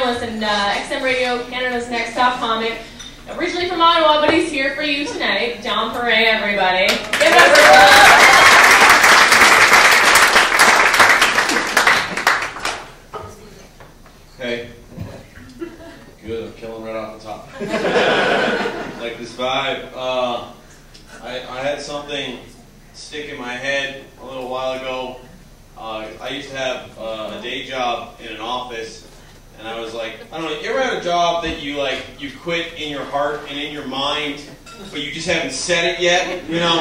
analyst and XM Radio Canada's Next Top Comic. Originally from Ottawa, but he's here for you tonight. Pare, everybody. Give it up for Hey. Good, I'm killing right off the top. Like this vibe. I had something stick in my head a little while ago. I used to have a day job in an office, and I was like, I don't know, you ever had a job that you quit in your heart and in your mind, but you just haven't said it yet, you know?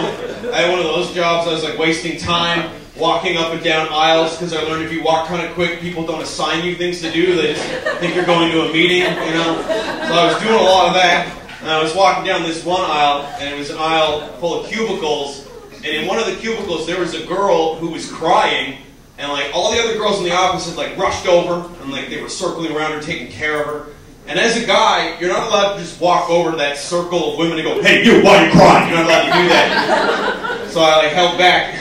I had one of those jobs. I was like wasting time walking up and down aisles, because I learned if you walk kind of quick, people don't assign you things to do. They just think you're going to a meeting, you know? So I was doing a lot of that, and I was walking down this one aisle, and it was an aisle full of cubicles, and in one of the cubicles there was a girl who was crying, and like all the other girls in the office had like rushed over, and like they were circling around her, taking care of her. And as a guy, you're not allowed to just walk over to that circle of women and go, "Hey, you, why are you crying?" You're not allowed to do that. So I like held back.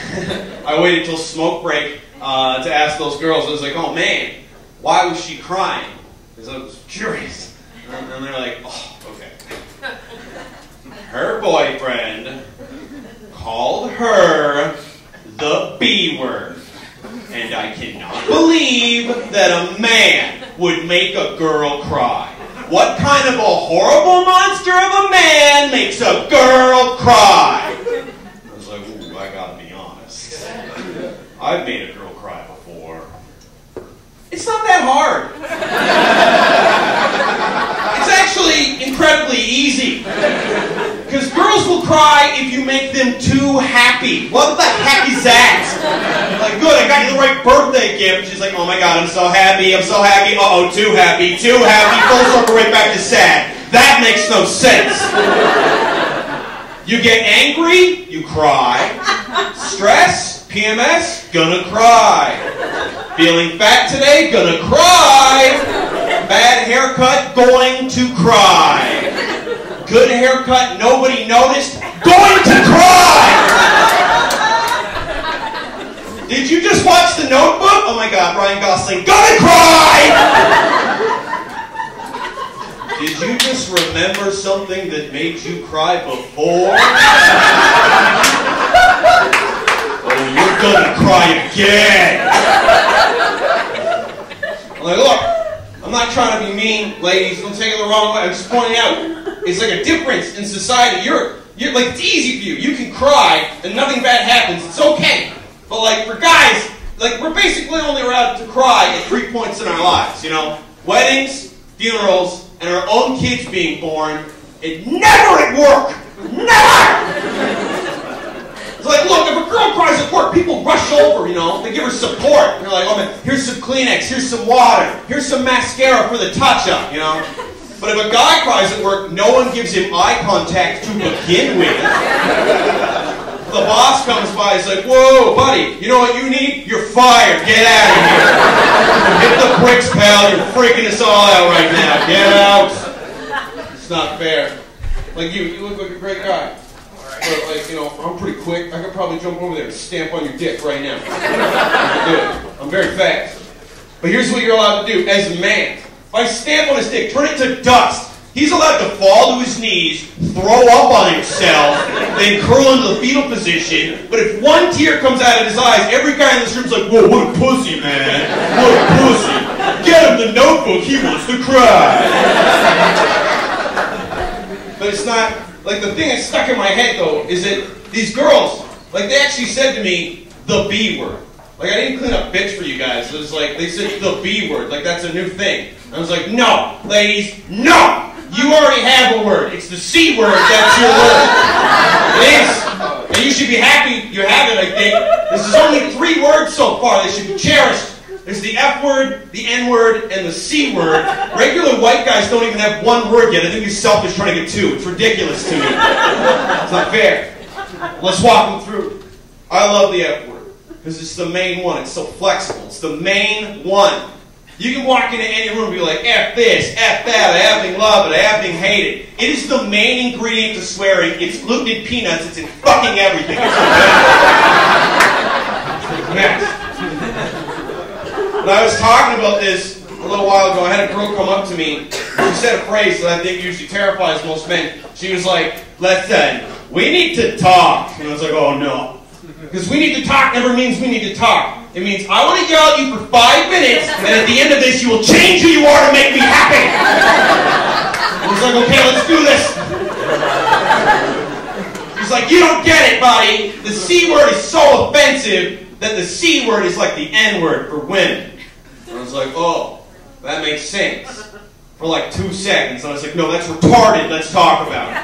I waited till smoke break to ask those girls. I was like, "Oh man, why was she crying?" Because I was curious. And they're like, "Oh, okay." Her boyfriend called her the B word. And I cannot believe that a man would make a girl cry. What kind of a horrible monster of a man makes a girl cry? I was like, ooh, I gotta be honest. I've made a girl cry before. It's not that hard. It's actually incredibly easy. Because girls will cry if you make them too happy. What the heck is that? Like, good, I got you the right birthday gift. She's like, oh my god, I'm so happy, I'm so happy. Uh-oh, too happy, full circle right back to sad. That makes no sense. You get angry, you cry. Stress, PMS, gonna cry. Feeling fat today, gonna cry. Bad haircut, going to cry. Good haircut, nobody noticed, going to cry! Did you just watch The Notebook? Oh my god, Ryan Gosling, gonna cry! Did you just remember something that made you cry before? Oh, you're gonna cry again! I'm like, look, I'm not trying to be mean, ladies, don't take it the wrong way, I'm just pointing out. It's like a difference in society. You're like, it's easy for you. You can cry and nothing bad happens. It's okay. But like for guys, like we're basically only allowed to cry at 3 points in our lives, you know? Weddings, funerals, and our own kids being born. And never at work! Never! It's like, look, if a girl cries at work, people rush over, you know? They give her support. They're like, oh man, here's some Kleenex, here's some water, here's some mascara for the touch-up, you know? But if a guy cries at work, no one gives him eye contact to begin with. The boss comes by, he's like, whoa, buddy, you know what you need? You're fired. Get out of here. Hit the bricks, pal. You're freaking us all out right now. Get out. It's not fair. Like you look like a great guy. But like, you know, I'm pretty quick. I could probably jump over there and stamp on your dick right now. I'm very fast. But here's what you're allowed to do as a man. If I stamp on his dick, turn it to dust. He's allowed to fall to his knees, throw up on himself, then curl into the fetal position. But if one tear comes out of his eyes, every guy in this room's like, whoa, what a pussy, man. What a pussy. Get him the Notebook, he wants to cry. But it's not, like the thing that's stuck in my head though, is that these girls, like they actually said to me, the B word. Like I didn't clean up bitch for you guys. It was like, they said the B word, like that's a new thing. I was like, no, ladies, no! You already have a word. It's the C word, that's your word. It is. And you should be happy you have it, I think. This is only 3 words so far. They should be cherished. There's the F word, the N word, and the C word. Regular white guys don't even have 1 word yet. I think you're selfish trying to get 2. It's ridiculous to me. It's not fair. Let's walk them through. I love the F word. Because it's the main one. It's so flexible. It's the main one. You can walk into any room and be like, F this, F that, I effing love it, I effing hate it. It is the main ingredient to swearing. It's gluten and peanuts. It's in fucking everything. Next. When I was talking about this a little while ago, I had a girl come up to me. She said a phrase that I think usually terrifies most men. She was like, "Listen, we need to talk." And I was like, "Oh no." Because we need to talk never means we need to talk. It means I want to yell at you for 5 minutes, and at the end of this, you will change who you are to make me happy. I was like, "Okay, let's do this." He's like, "You don't get it, buddy. The C word is so offensive that the C word is like the N word for women." And I was like, "Oh, that makes sense." For like 2 seconds. And I was like, "No, that's retarded. Let's talk about it."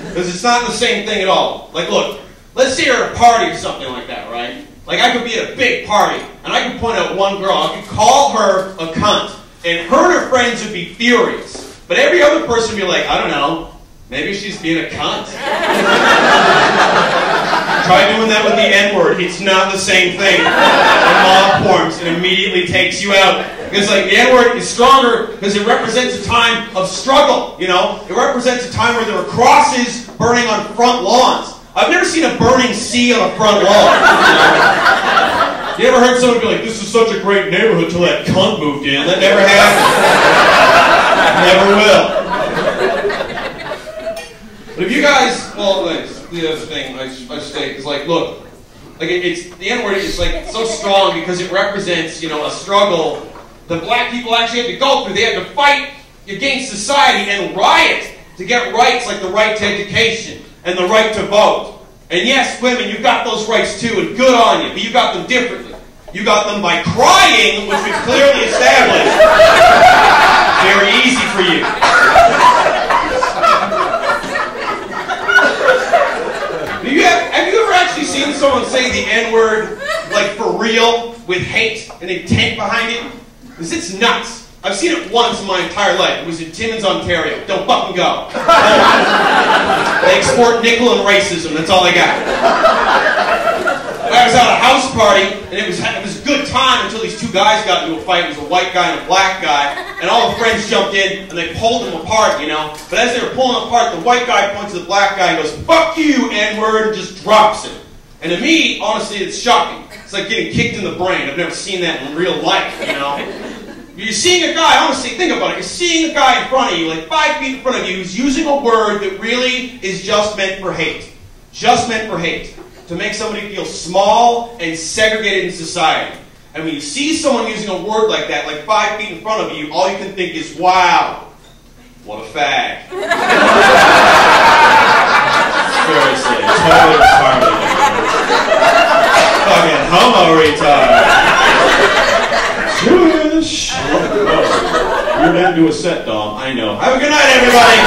Because it's not the same thing at all. Like, look, let's say you're at a party or something like that, right? Like, I could be at a big party, and I could point out one girl. I could call her a cunt, and her and her friends would be furious. But every other person would be like, "I don't know, maybe she's being a cunt." Try doing that with the N-word. It's not the same thing. It mob forms and immediately takes you out. Because like the N-word is stronger because it represents a time of struggle, you know? It represents a time where there were crosses burning on front lawns. I've never seen a burning C on a front lawn. You ever heard someone be like, "This is such a great neighborhood till that cunt moved in"? That never happened. Never will. But if you guys, well, the other thing I state is like, look, like it's the N-word is like so strong because it represents, you know, a struggle that black people actually had to go through. They had to fight against society and riot to get rights like the right to education and the right to vote. And yes, women, you got those rights too, and good on you, but you got them differently. You got them by crying, which we've clearly established. Very easy for you. Have you ever actually seen someone say the N-word, like for real, with hate and intent behind it? Because it's nuts. I've seen it once in my entire life. It was in Timmins, Ontario. Don't fucking go. They export nickel and racism. That's all they got. I was at a house party, and it was a good time until these 2 guys got into a fight. It was a white guy and a black guy, and all the friends jumped in, and they pulled them apart, you know. But as they were pulling them apart, the white guy points to the black guy and goes, "Fuck you, N-word," and just drops it. And to me, honestly, it's shocking. It's like getting kicked in the brain. I've never seen that in real life, you know. You're seeing a guy, honestly, think about it. You're seeing a guy in front of you, like 5 feet in front of you, who's using a word that really is just meant for hate. Just meant for hate. To make somebody feel small and segregated in society. And when you see someone using a word like that, like 5 feet in front of you, all you can think is, "Wow, what a fag." Seriously, totally retarded. Fucking homo retard. You're down to a set, Dom. I know. Have a good night, everybody.